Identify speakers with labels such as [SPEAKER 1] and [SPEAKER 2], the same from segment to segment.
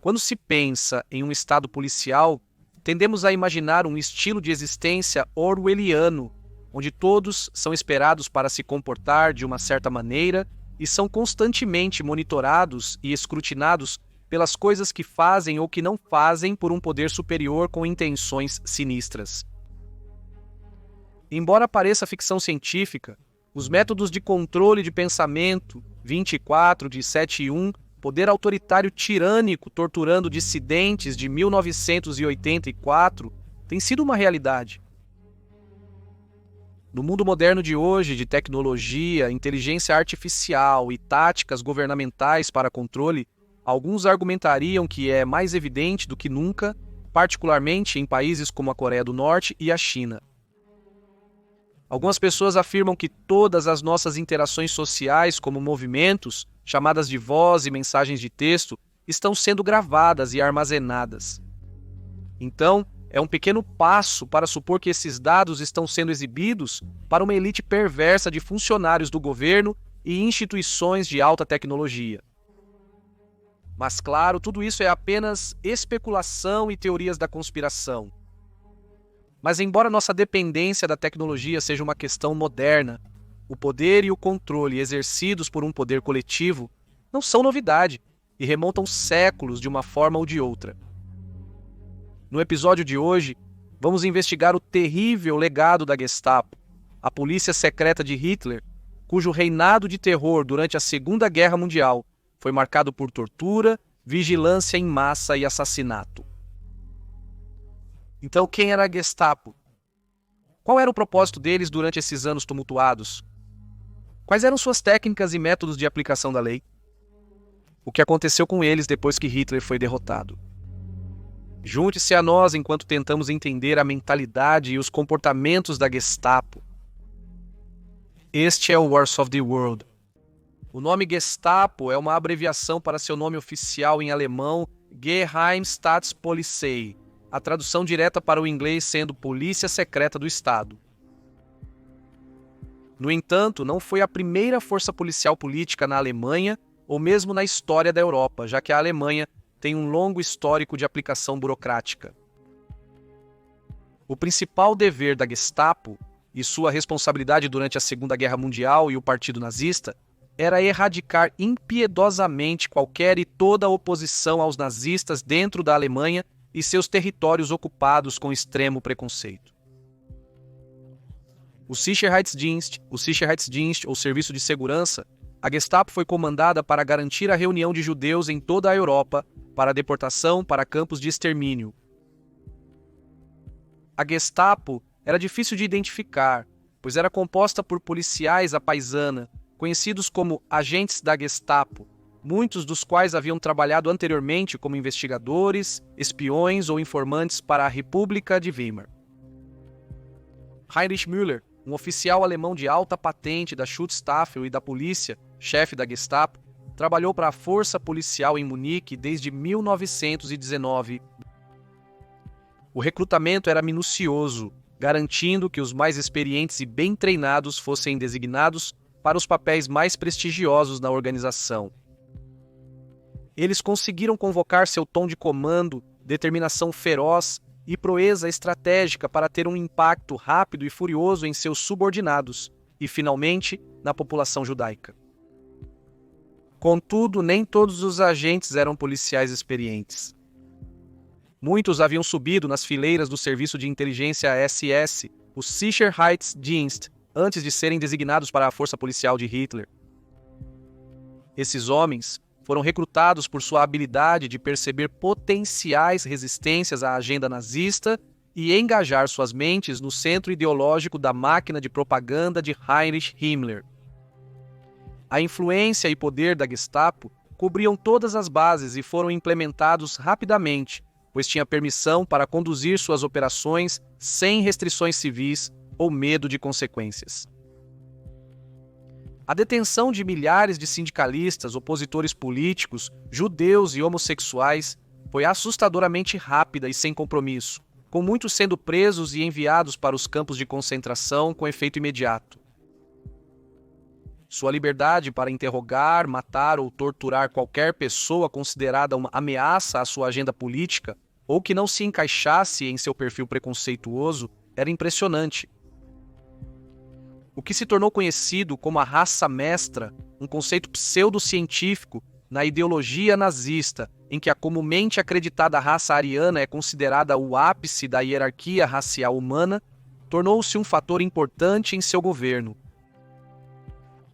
[SPEAKER 1] Quando se pensa em um Estado policial, tendemos a imaginar um estilo de existência orwelliano, onde todos são esperados para se comportar de uma certa maneira e são constantemente monitorados e escrutinados pelas coisas que fazem ou que não fazem por um poder superior com intenções sinistras. Embora pareça ficção científica, os métodos de controle de pensamento, 24 de 7-1, poder autoritário tirânico torturando dissidentes de 1984, tem sido uma realidade. No mundo moderno de hoje, de tecnologia, inteligência artificial e táticas governamentais para controle, alguns argumentariam que é mais evidente do que nunca, particularmente em países como a Coreia do Norte e a China. Algumas pessoas afirmam que todas as nossas interações sociais, como movimentos, chamadas de voz e mensagens de texto, estão sendo gravadas e armazenadas. Então, é um pequeno passo para supor que esses dados estão sendo exibidos para uma elite perversa de funcionários do governo e instituições de alta tecnologia. Mas, claro, tudo isso é apenas especulação e teorias da conspiração. Mas, embora nossa dependência da tecnologia seja uma questão moderna, o poder e o controle exercidos por um poder coletivo não são novidade e remontam séculos de uma forma ou de outra. No episódio de hoje, vamos investigar o terrível legado da Gestapo, a polícia secreta de Hitler, cujo reinado de terror durante a Segunda Guerra Mundial foi marcado por tortura, vigilância em massa e assassinato. Então, quem era a Gestapo? Qual era o propósito deles durante esses anos tumultuados? Quais eram suas técnicas e métodos de aplicação da lei? O que aconteceu com eles depois que Hitler foi derrotado? Junte-se a nós enquanto tentamos entender a mentalidade e os comportamentos da Gestapo. Este é o Wars of the World. O nome Gestapo é uma abreviação para seu nome oficial em alemão, Geheimstaatspolizei, a tradução direta para o inglês sendo Polícia Secreta do Estado. No entanto, não foi a primeira força policial política na Alemanha ou mesmo na história da Europa, já que a Alemanha tem um longo histórico de aplicação burocrática. O principal dever da Gestapo e sua responsabilidade durante a Segunda Guerra Mundial e o Partido Nazista era erradicar impiedosamente qualquer e toda oposição aos nazistas dentro da Alemanha e seus territórios ocupados com extremo preconceito. O Sicherheitsdienst ou Serviço de Segurança, a Gestapo foi comandada para garantir a reunião de judeus em toda a Europa para deportação para campos de extermínio. A Gestapo era difícil de identificar, pois era composta por policiais à paisana, conhecidos como agentes da Gestapo, muitos dos quais haviam trabalhado anteriormente como investigadores, espiões ou informantes para a República de Weimar. Heinrich Müller, um oficial alemão de alta patente da Schutzstaffel e da polícia, chefe da Gestapo, trabalhou para a força policial em Munique desde 1919. O recrutamento era minucioso, garantindo que os mais experientes e bem treinados fossem designados para os papéis mais prestigiosos na organização. Eles conseguiram convocar seu tom de comando, determinação feroz e proeza estratégica para ter um impacto rápido e furioso em seus subordinados e, finalmente, na população judaica. Contudo, nem todos os agentes eram policiais experientes. Muitos haviam subido nas fileiras do serviço de inteligência SS, o Sicherheitsdienst, antes de serem designados para a força policial de Hitler. Esses homens foram recrutados por sua habilidade de perceber potenciais resistências à agenda nazista e engajar suas mentes no centro ideológico da máquina de propaganda de Heinrich Himmler. A influência e poder da Gestapo cobriam todas as bases e foram implementados rapidamente, pois tinha permissão para conduzir suas operações sem restrições civis ou medo de consequências. A detenção de milhares de sindicalistas, opositores políticos, judeus e homossexuais foi assustadoramente rápida e sem compromisso, com muitos sendo presos e enviados para os campos de concentração com efeito imediato. sua liberdade para interrogar, matar ou torturar qualquer pessoa considerada uma ameaça à sua agenda política ou que não se encaixasse em seu perfil preconceituoso era impressionante. O que se tornou conhecido como a raça mestra, um conceito pseudocientífico na ideologia nazista, em que a comumente acreditada raça ariana é considerada o ápice da hierarquia racial humana, tornou-se um fator importante em seu governo.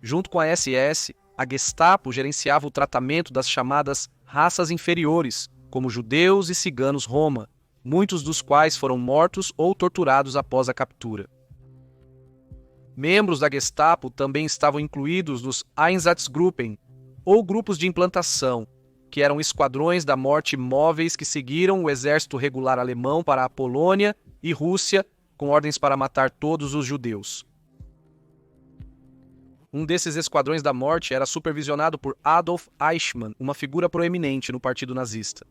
[SPEAKER 1] Junto com a SS, a Gestapo gerenciava o tratamento das chamadas raças inferiores, como judeus e ciganos Roma, muitos dos quais foram mortos ou torturados após a captura. Membros da Gestapo também estavam incluídos nos Einsatzgruppen, ou grupos de implantação, que eram esquadrões da morte móveis que seguiram o exército regular alemão para a Polônia e Rússia com ordens para matar todos os judeus. Um desses esquadrões da morte era supervisionado por Adolf Eichmann, uma figura proeminente no partido nazista.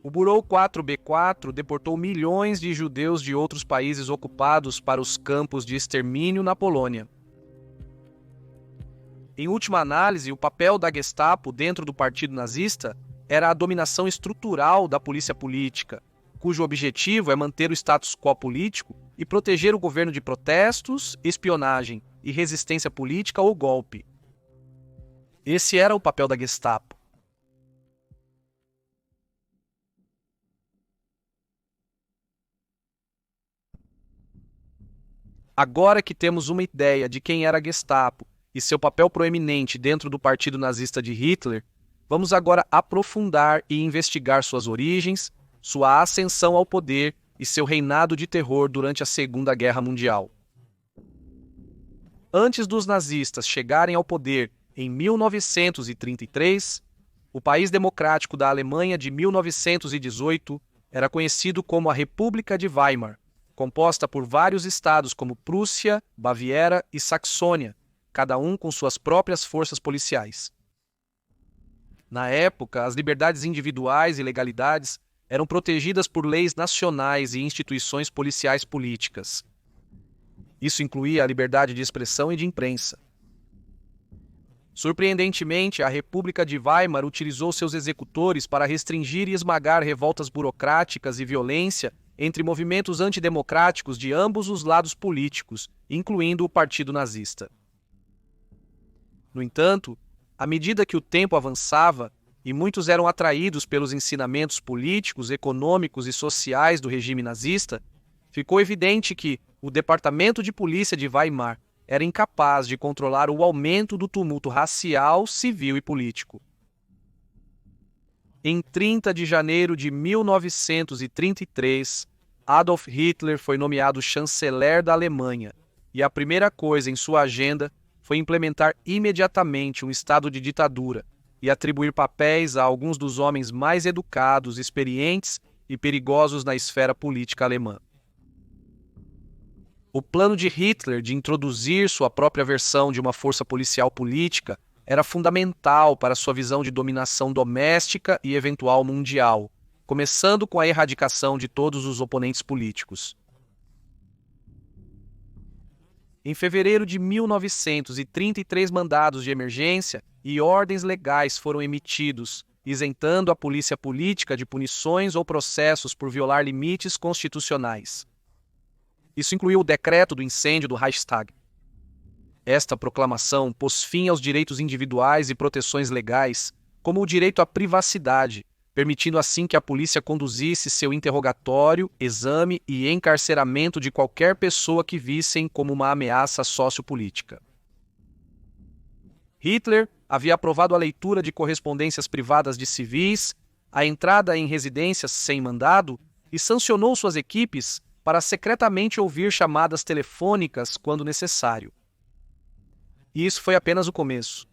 [SPEAKER 1] O Bureau 4B4 deportou milhões de judeus de outros países ocupados para os campos de extermínio na Polônia. Em última análise, o papel da Gestapo dentro do partido nazista era a dominação estrutural da polícia política, cujo objetivo é manter o status quo político e proteger o governo de protestos, espionagem e resistência política ou golpe. Esse era o papel da Gestapo. Agora que temos uma ideia de quem era a Gestapo e seu papel proeminente dentro do partido nazista de Hitler, vamos agora aprofundar e investigar suas origens, sua ascensão ao poder e seu reinado de terror durante a Segunda Guerra Mundial. Antes dos nazistas chegarem ao poder em 1933, o país democrático da Alemanha de 1918 era conhecido como a República de Weimar, composta por vários estados como Prússia, Baviera e Saxônia, cada um com suas próprias forças policiais. Na época, as liberdades individuais e legalidades eram protegidas por leis nacionais e instituições policiais políticas. Isso incluía a liberdade de expressão e de imprensa. Surpreendentemente, a República de Weimar utilizou seus executores para restringir e esmagar revoltas burocráticas e violência entre movimentos antidemocráticos de ambos os lados políticos, incluindo o Partido Nazista. No entanto, à medida que o tempo avançava e muitos eram atraídos pelos ensinamentos políticos, econômicos e sociais do regime nazista, ficou evidente que o Departamento de Polícia de Weimar era incapaz de controlar o aumento do tumulto racial, civil e político. Em 30 de janeiro de 1933, Adolf Hitler foi nomeado chanceler da Alemanha, e a primeira coisa em sua agenda foi implementar imediatamente um estado de ditadura e atribuir papéis a alguns dos homens mais educados, experientes e perigosos na esfera política alemã. O plano de Hitler de introduzir sua própria versão de uma força policial política era fundamental para sua visão de dominação doméstica e eventual mundial, começando com a erradicação de todos os oponentes políticos. Em fevereiro de 1933, mandados de emergência e ordens legais foram emitidos, isentando a polícia política de punições ou processos por violar limites constitucionais. Isso incluiu o decreto do incêndio do Reichstag. Esta proclamação pôs fim aos direitos individuais e proteções legais, como o direito à privacidade, permitindo assim que a polícia conduzisse seu interrogatório, exame e encarceramento de qualquer pessoa que vissem como uma ameaça sociopolítica. Hitler havia aprovado a leitura de correspondências privadas de civis, a entrada em residências sem mandado e sancionou suas equipes para secretamente ouvir chamadas telefônicas quando necessário. E isso foi apenas o começo.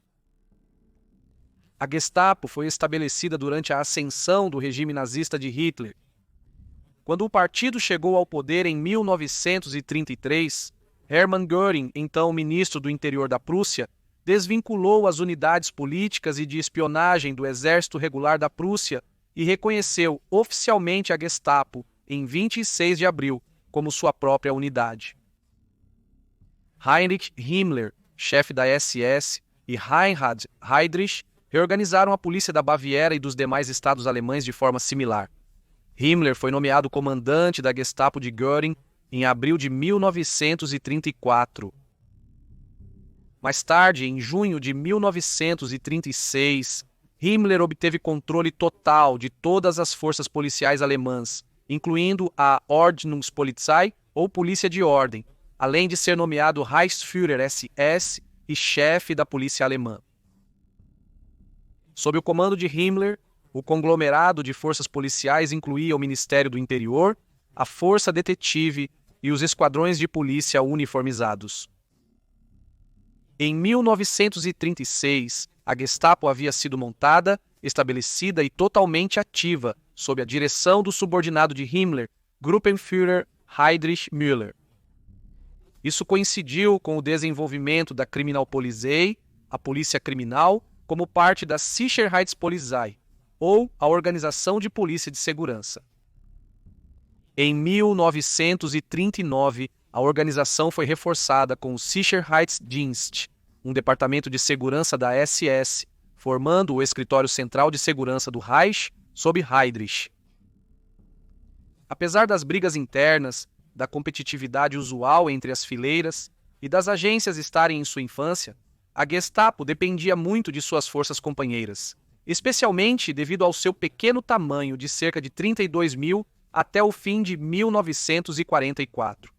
[SPEAKER 1] A Gestapo foi estabelecida durante a ascensão do regime nazista de Hitler. Quando o partido chegou ao poder em 1933, Hermann Göring, então ministro do interior da Prússia, desvinculou as unidades políticas e de espionagem do Exército Regular da Prússia e reconheceu oficialmente a Gestapo em 26 de abril como sua própria unidade. Heinrich Himmler, chefe da SS, e Reinhard Heydrich reorganizaram a polícia da Baviera e dos demais estados alemães de forma similar. Himmler foi nomeado comandante da Gestapo de Göring em abril de 1934. Mais tarde, em junho de 1936, Himmler obteve controle total de todas as forças policiais alemãs, incluindo a Ordnungspolizei, ou Polícia de Ordem, além de ser nomeado Reichsführer SS e chefe da polícia alemã. Sob o comando de Himmler, o conglomerado de forças policiais incluía o Ministério do Interior, a Força Detetive e os esquadrões de polícia uniformizados. Em 1936, a Gestapo havia sido montada, estabelecida e totalmente ativa, sob a direção do subordinado de Himmler, Gruppenführer Heinrich Müller. Isso coincidiu com o desenvolvimento da Kriminalpolizei, a polícia criminal, como parte da Sicherheitspolizei, ou a Organização de Polícia de Segurança. Em 1939, a organização foi reforçada com o Sicherheitsdienst, um departamento de segurança da SS, formando o Escritório Central de Segurança do Reich sob Heydrich. Apesar das brigas internas, da competitividade usual entre as fileiras e das agências estarem em sua infância, a Gestapo dependia muito de suas forças companheiras, especialmente devido ao seu pequeno tamanho de cerca de 32 mil até o fim de 1944.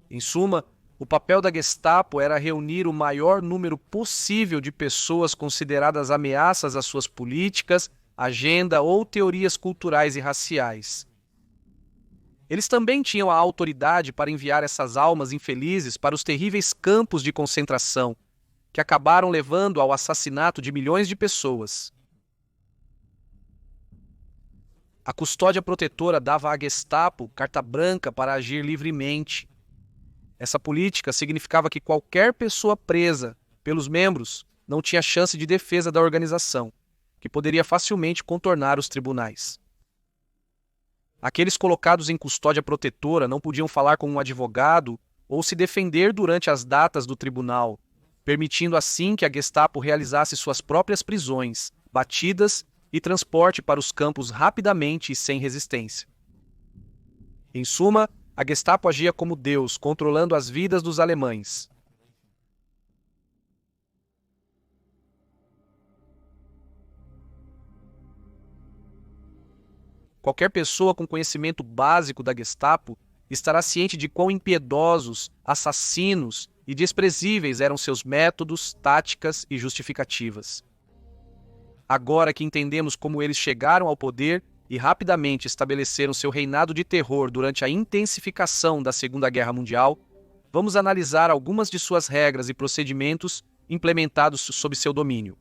[SPEAKER 1] Em suma, o papel da Gestapo era reunir o maior número possível de pessoas consideradas ameaças às suas políticas, agenda ou teorias culturais e raciais. Eles também tinham a autoridade para enviar essas almas infelizes para os terríveis campos de concentração, que acabaram levando ao assassinato de milhões de pessoas. A custódia protetora dava à Gestapo carta branca para agir livremente. Essa política significava que qualquer pessoa presa pelos membros não tinha chance de defesa da organização, que poderia facilmente contornar os tribunais. Aqueles colocados em custódia protetora não podiam falar com um advogado ou se defender durante as datas do tribunal, permitindo assim que a Gestapo realizasse suas próprias prisões, batidas e transporte para os campos rapidamente e sem resistência. Em suma, a Gestapo agia como Deus, controlando as vidas dos alemães. Qualquer pessoa com conhecimento básico da Gestapo estará ciente de quão impiedosos, assassinos e desprezíveis eram seus métodos, táticas e justificativas. Agora que entendemos como eles chegaram ao poder e rapidamente estabeleceram seu reinado de terror durante a intensificação da Segunda Guerra Mundial, vamos analisar algumas de suas regras e procedimentos implementados sob seu domínio.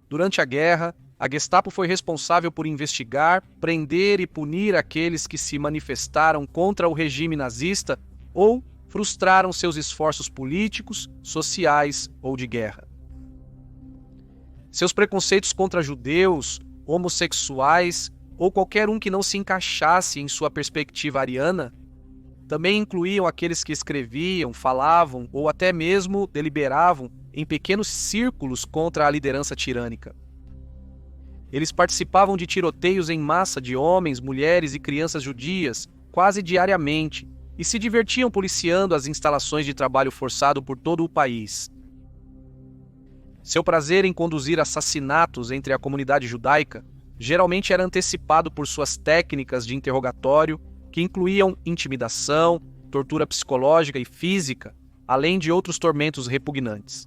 [SPEAKER 1] Durante a guerra, a Gestapo foi responsável por investigar, prender e punir aqueles que se manifestaram contra o regime nazista ou frustraram seus esforços políticos, sociais ou de guerra. Seus preconceitos contra judeus, homossexuais ou qualquer um que não se encaixasse em sua perspectiva ariana também incluíam aqueles que escreviam, falavam ou até mesmo deliberavam em pequenos círculos contra a liderança tirânica. Eles participavam de tiroteios em massa de homens, mulheres e crianças judias quase diariamente e se divertiam policiando as instalações de trabalho forçado por todo o país. Seu prazer em conduzir assassinatos entre a comunidade judaica geralmente era antecipado por suas técnicas de interrogatório, que incluíam intimidação, tortura psicológica e física, além de outros tormentos repugnantes.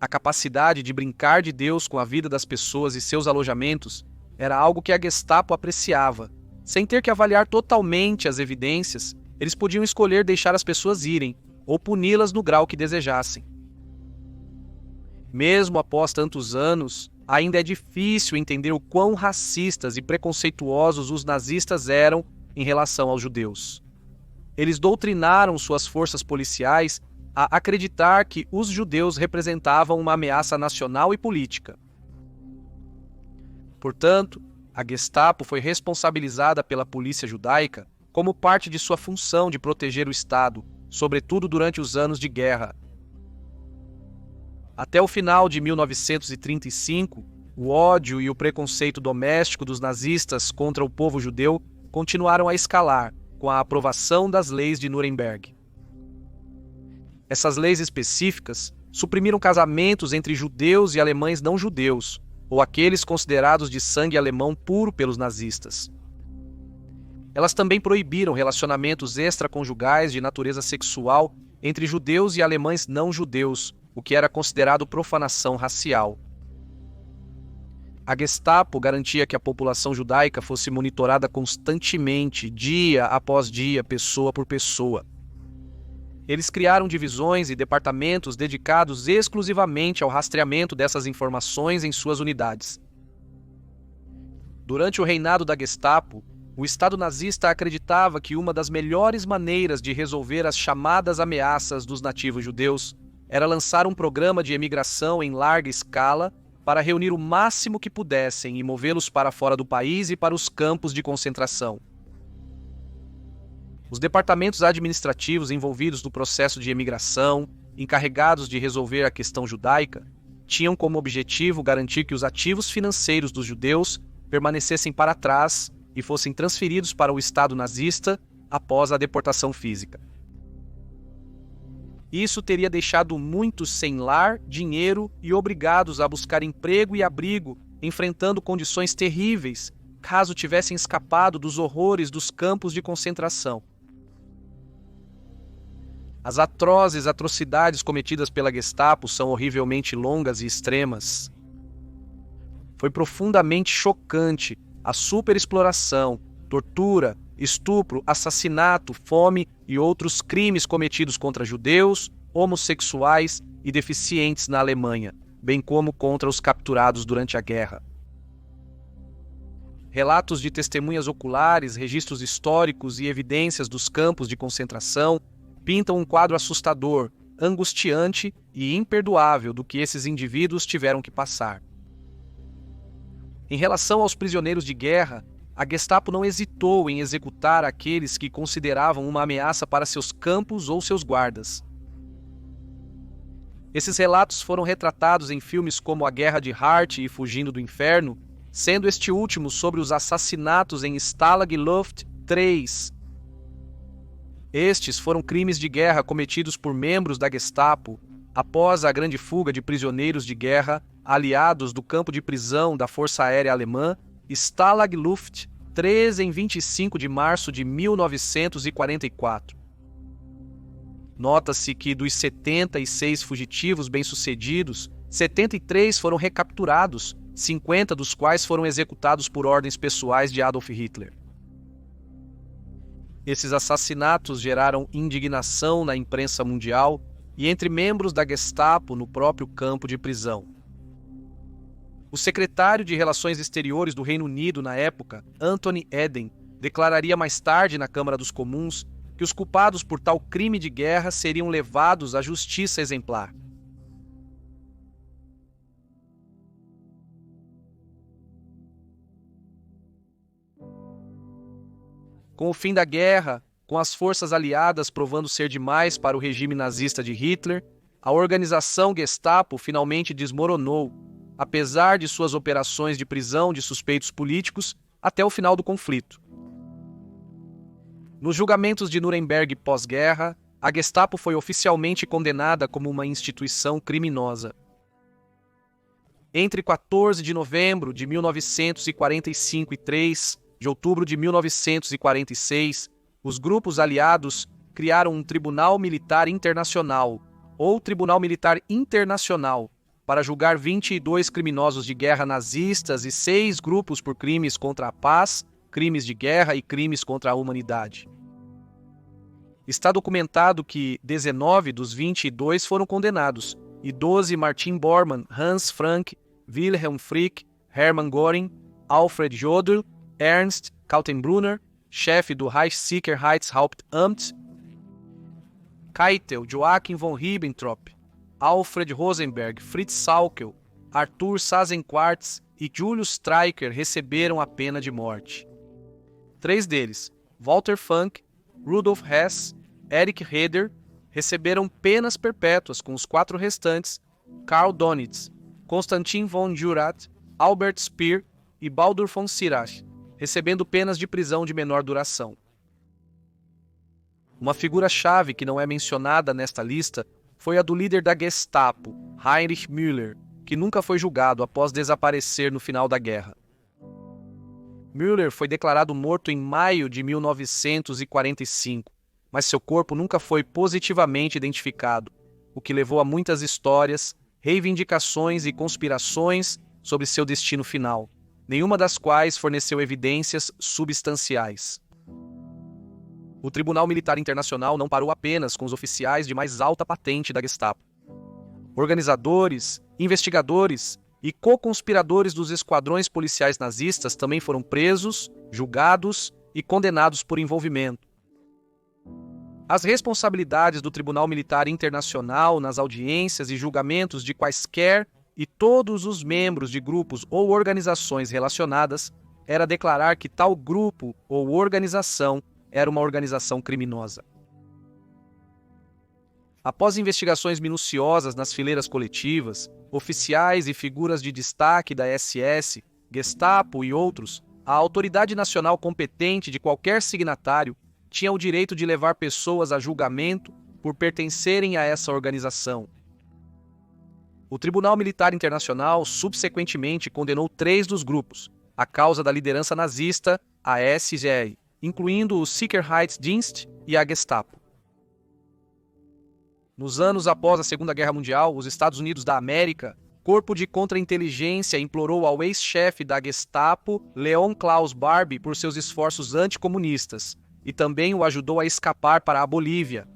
[SPEAKER 1] A capacidade de brincar de Deus com a vida das pessoas e seus alojamentos era algo que a Gestapo apreciava. Sem ter que avaliar totalmente as evidências, eles podiam escolher deixar as pessoas irem ou puni-las no grau que desejassem. Mesmo após tantos anos, ainda é difícil entender o quão racistas e preconceituosos os nazistas eram em relação aos judeus. Eles doutrinaram suas forças policiais a acreditar que os judeus representavam uma ameaça nacional e política. Portanto, a Gestapo foi responsabilizada pela polícia judaica como parte de sua função de proteger o Estado, sobretudo durante os anos de guerra. Até o final de 1935, o ódio e o preconceito doméstico dos nazistas contra o povo judeu continuaram a escalar com a aprovação das leis de Nuremberg. Essas leis específicas suprimiram casamentos entre judeus e alemães não judeus, ou aqueles considerados de sangue alemão puro pelos nazistas. Elas também proibiram relacionamentos extraconjugais de natureza sexual entre judeus e alemães não judeus, o que era considerado profanação racial. A Gestapo garantia que a população judaica fosse monitorada constantemente, dia após dia, pessoa por pessoa. Eles criaram divisões e departamentos dedicados exclusivamente ao rastreamento dessas informações em suas unidades. Durante o reinado da Gestapo, o Estado nazista acreditava que uma das melhores maneiras de resolver as chamadas ameaças dos nativos judeus era lançar um programa de emigração em larga escala para reunir o máximo que pudessem e movê-los para fora do país e para os campos de concentração. Os departamentos administrativos envolvidos no processo de emigração, encarregados de resolver a questão judaica, tinham como objetivo garantir que os ativos financeiros dos judeus permanecessem para trás e fossem transferidos para o Estado nazista após a deportação física. Isso teria deixado muitos sem lar, dinheiro e obrigados a buscar emprego e abrigo, enfrentando condições terríveis, caso tivessem escapado dos horrores dos campos de concentração. As atrozes atrocidades cometidas pela Gestapo são horrivelmente longas e extremas. Foi profundamente chocante a superexploração, tortura, estupro, assassinato, fome e outros crimes cometidos contra judeus, homossexuais e deficientes na Alemanha, bem como contra os capturados durante a guerra. Relatos de testemunhas oculares, registros históricos e evidências dos campos de concentração pintam um quadro assustador, angustiante e imperdoável do que esses indivíduos tiveram que passar. Em relação aos prisioneiros de guerra, a Gestapo não hesitou em executar aqueles que consideravam uma ameaça para seus campos ou seus guardas. Esses relatos foram retratados em filmes como A Guerra de Hart e Fugindo do Inferno, sendo este último sobre os assassinatos em Stalag Luft III. Estes foram crimes de guerra cometidos por membros da Gestapo após a grande fuga de prisioneiros de guerra aliados do campo de prisão da Força Aérea Alemã Stalag Luft III em 25 de março de 1944. Nota-se que dos 76 fugitivos bem-sucedidos, 73 foram recapturados, 50 dos quais foram executados por ordens pessoais de Adolf Hitler. Esses assassinatos geraram indignação na imprensa mundial e entre membros da Gestapo no próprio campo de prisão. O secretário de Relações Exteriores do Reino Unido na época, Anthony Eden, declararia mais tarde na Câmara dos Comuns que os culpados por tal crime de guerra seriam levados à justiça exemplar. Com o fim da guerra, com as forças aliadas provando ser demais para o regime nazista de Hitler, a organização Gestapo finalmente desmoronou, apesar de suas operações de prisão de suspeitos políticos até o final do conflito. Nos julgamentos de Nuremberg pós-guerra, a Gestapo foi oficialmente condenada como uma instituição criminosa. Entre 14 de novembro de 1945 e 3 de outubro de 1946, os grupos aliados criaram um Tribunal Militar Internacional, ou Tribunal Militar Internacional, para julgar 22 criminosos de guerra nazistas e 6 grupos por crimes contra a paz, crimes de guerra e crimes contra a humanidade. Está documentado que 19 dos 22 foram condenados, e 12 Martin Bormann, Hans Frank, Wilhelm Frick, Hermann Göring, Alfred Jodl, Ernst Kaltenbrunner, chefe do Reichssicherheitshauptamt, Keitel, Joachim von Ribbentrop, Alfred Rosenberg, Fritz Sauckel, Arthur Sachsen-Quartz e Julius Streicher receberam a pena de morte. 3 deles, Walter Funk, Rudolf Hess, Erich Heder receberam penas perpétuas, com os 4 restantes, Karl Donitz, Konstantin von Jurat, Albert Speer e Baldur von Sirach, recebendo penas de prisão de menor duração. Uma figura-chave que não é mencionada nesta lista foi a do líder da Gestapo, Heinrich Müller, que nunca foi julgado após desaparecer no final da guerra. Müller foi declarado morto em maio de 1945, mas seu corpo nunca foi positivamente identificado, o que levou a muitas histórias, reivindicações e conspirações sobre seu destino final, nenhuma das quais forneceu evidências substanciais. O Tribunal Militar Internacional não parou apenas com os oficiais de mais alta patente da Gestapo. Organizadores, investigadores e co-conspiradores dos esquadrões policiais nazistas também foram presos, julgados e condenados por envolvimento. As responsabilidades do Tribunal Militar Internacional nas audiências e julgamentos de quaisquer e todos os membros de grupos ou organizações relacionadas era declarar que tal grupo ou organização era uma organização criminosa. Após investigações minuciosas nas fileiras coletivas, oficiais e figuras de destaque da SS, Gestapo e outros, a autoridade nacional competente de qualquer signatário tinha o direito de levar pessoas a julgamento por pertencerem a essa organização. O Tribunal Militar Internacional subsequentemente condenou 3 dos grupos, à causa da liderança nazista, a SGR, incluindo o Sicherheitsdienst e a Gestapo. Nos anos após a Segunda Guerra Mundial, os Estados Unidos da América, corpo de contra-inteligência, implorou ao ex-chefe da Gestapo, Leon Klaus Barbie, por seus esforços anticomunistas, e também o ajudou a escapar para a Bolívia.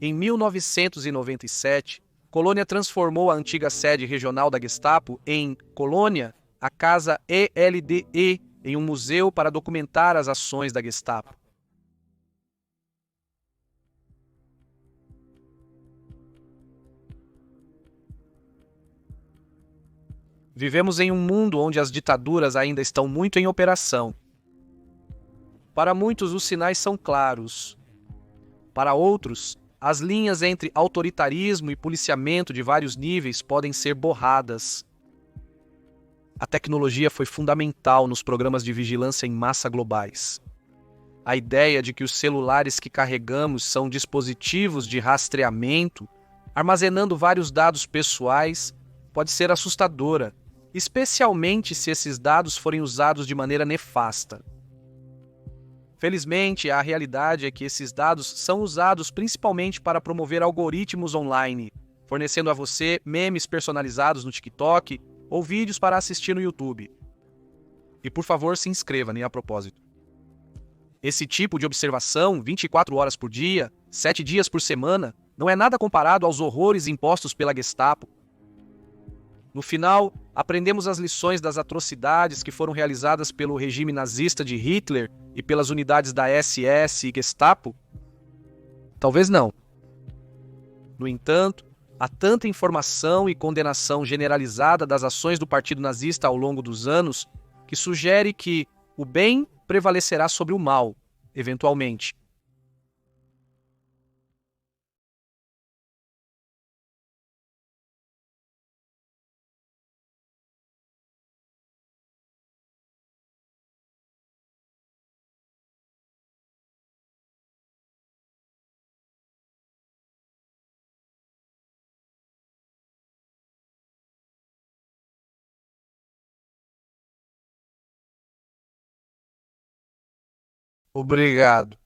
[SPEAKER 1] Em 1997, Colônia transformou a antiga sede regional da Gestapo em Colônia, a Casa ELDE, em um museu para documentar as ações da Gestapo. Vivemos em um mundo onde as ditaduras ainda estão muito em operação. Para muitos, os sinais são claros. Para outros, as linhas entre autoritarismo e policiamento de vários níveis podem ser borradas. A tecnologia foi fundamental nos programas de vigilância em massa globais. A ideia de que os celulares que carregamos são dispositivos de rastreamento, armazenando vários dados pessoais, pode ser assustadora, especialmente se esses dados forem usados de maneira nefasta. Felizmente, a realidade é que esses dados são usados principalmente para promover algoritmos online, fornecendo a você memes personalizados no TikTok ou vídeos para assistir no YouTube. E por favor, se inscreva, nem a propósito. Esse tipo de observação, 24 horas por dia, 7 dias por semana, não é nada comparado aos horrores impostos pela Gestapo. No final, aprendemos as lições das atrocidades que foram realizadas pelo regime nazista de Hitler e pelas unidades da SS e Gestapo? Talvez não. No entanto, há tanta informação e condenação generalizada das ações do Partido Nazista ao longo dos anos que sugere que o bem prevalecerá sobre o mal, eventualmente. Obrigado.